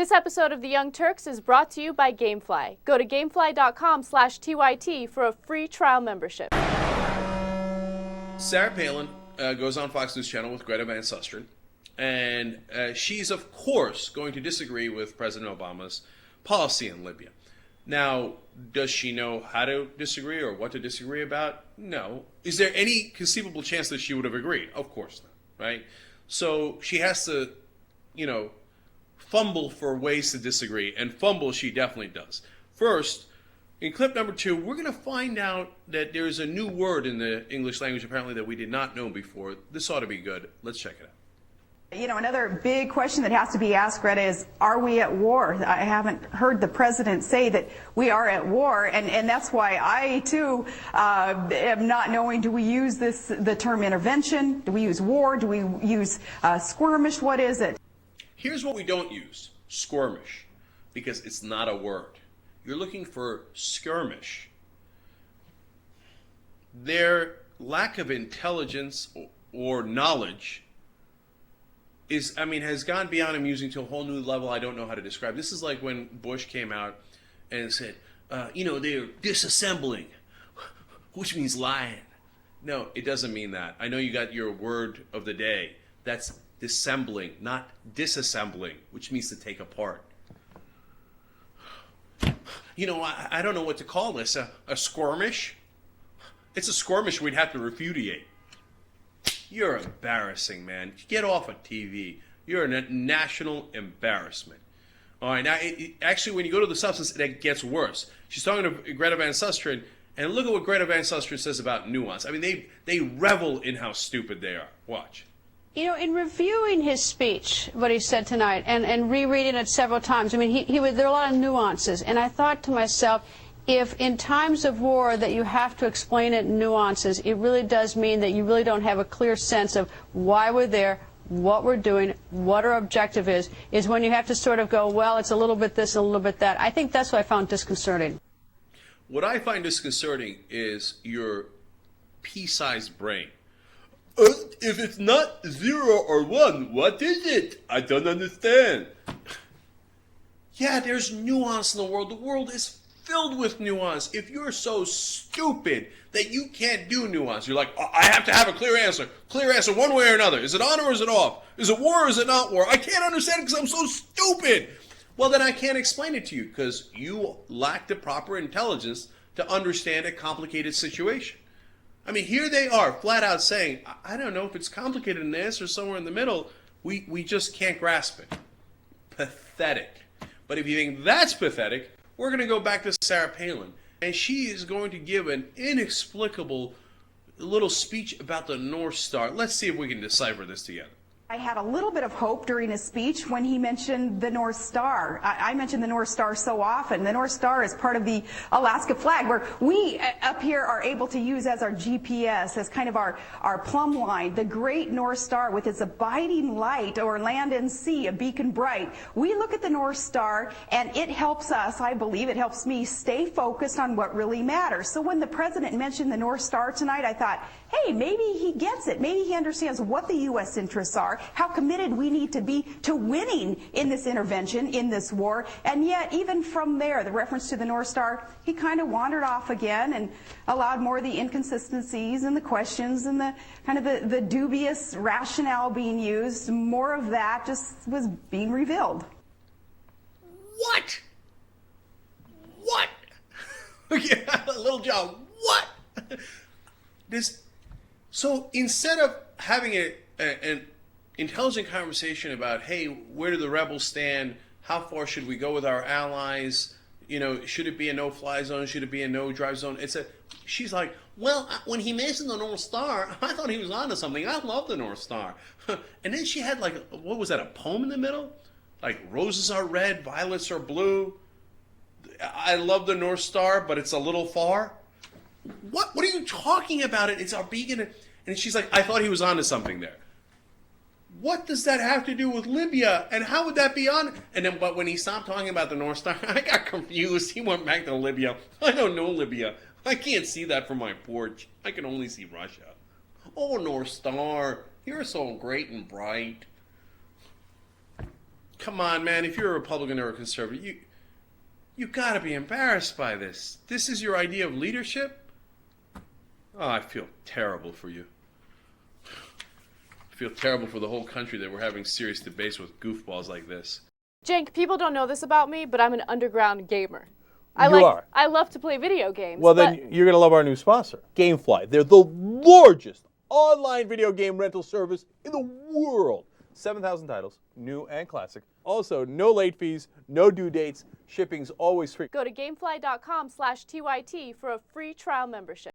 This episode of The Young Turks is brought to you by Gamefly. Go to gamefly.com/TYT for a free trial membership. Sarah Palin goes on Fox News Channel with Greta Van Susteren, and she's, of course, going to disagree with President Obama's policy in Libya. Now, does she know how to disagree or what to disagree about? No. Is there any conceivable chance that she would have agreed? Of course not, right? So she has to, fumble for ways to disagree, and fumble she definitely does. First, in clip number 2, we're going to find out that there's a new word in the English language apparently that we did not know before. This ought to be good. Let's check it out. Another big question that has to be asked, Greta, is, are we at war? I haven't heard the president say that we are at war, and that's why I, too, am not knowing, do we use the term intervention? Do we use war? Do we use skirmish? What is it? Here's what we don't use, skirmish, because it's not a word. You're looking for skirmish. Their lack of intelligence or knowledge has gone beyond amusing to a whole new level I don't know how to describe. This is like when Bush came out and said, they're disassembling, which means lying. No, it doesn't mean that. I know you got your word of the day. That's dissembling, not disassembling, which means to take apart. I don't know what to call this. A skirmish? It's a skirmish we'd have to repudiate. You're embarrassing, man. Get off of TV. You're a national embarrassment. All right, now, actually, when you go to the substance, it gets worse. She's talking to Greta Van Susteren, and look at what Greta Van Susteren says about nuance. They revel in how stupid they are. Watch. In reviewing his speech, what he said tonight, and rereading it several times, there are a lot of nuances. And I thought to myself, if in times of war that you have to explain it in nuances, it really does mean that you really don't have a clear sense of why we're there, what we're doing, what our objective is when you have to sort of go, well, it's a little bit this, a little bit that. I think that's what I found disconcerting. What I find disconcerting is your pea-sized brain. If it's not 0 or 1, what is it? I don't understand. Yeah, there's nuance in the world. The world is filled with nuance. If you're so stupid that you can't do nuance, you're like, I have to have a clear answer one way or another. Is it on or is it off? Is it war or is it not war? I can't understand it because I'm so stupid. Well, then I can't explain it to you because you lack the proper intelligence to understand a complicated situation. Here they are, flat out saying, I don't know if it's complicated and the answer is somewhere in the middle. We just can't grasp it. Pathetic. But if you think that's pathetic, we're going to go back to Sarah Palin. And she is going to give an inexplicable little speech about the North Star. Let's see if we can decipher this together. I had a little bit of hope during his speech when he mentioned the North Star. I mention the North Star so often. The North Star is part of the Alaska flag, where we up here are able to use as our GPS, as kind of our plumb line, the great North Star with its abiding light over land and sea, a beacon bright. We look at the North Star, and it helps us, I believe, it helps me stay focused on what really matters. So when the president mentioned the North Star tonight, I thought, hey, maybe he gets it. Maybe he understands what the U.S. interests are, how committed we need to be to winning in this intervention, in this war. And yet, even from there, the reference to the North Star, he kind of wandered off again and allowed more of the inconsistencies and the questions and the kind of the dubious rationale being used. More of that just was being revealed. What? Yeah, Little John, what? So instead of having an intelligent conversation about, hey, where do the rebels stand? How far should we go with our allies? Should it be a no-fly zone? Should it be a no-drive zone? She's like, well, when he mentioned the North Star, I thought he was onto something. I love the North Star. And then she had what was that, a poem in the middle? Like, roses are red, violets are blue. I love the North Star, but it's a little far. What are you talking about? It's our beacon. And she's like, I thought he was onto something there. What does that have to do with Libya? And how would that be on? And then, but when he stopped talking about the North Star, I got confused. He went back to Libya. I don't know Libya. I can't see that from my porch. I can only see Russia. Oh, North Star, you're so great and bright. Come on, man. If you're a Republican or a conservative, you got to be embarrassed by this. This is your idea of leadership? Oh, I feel terrible for you. I feel terrible for the whole country that we're having serious debates with goofballs like this. Cenk, people don't know this about me, but I'm an underground gamer. You are. I love to play video games. Well, then you're going to love our new sponsor, Gamefly. They're the largest online video game rental service in the world. 7,000 titles, new and classic. Also, no late fees, no due dates. Shipping's always free. Go to gamefly.com/TYT for a free trial membership.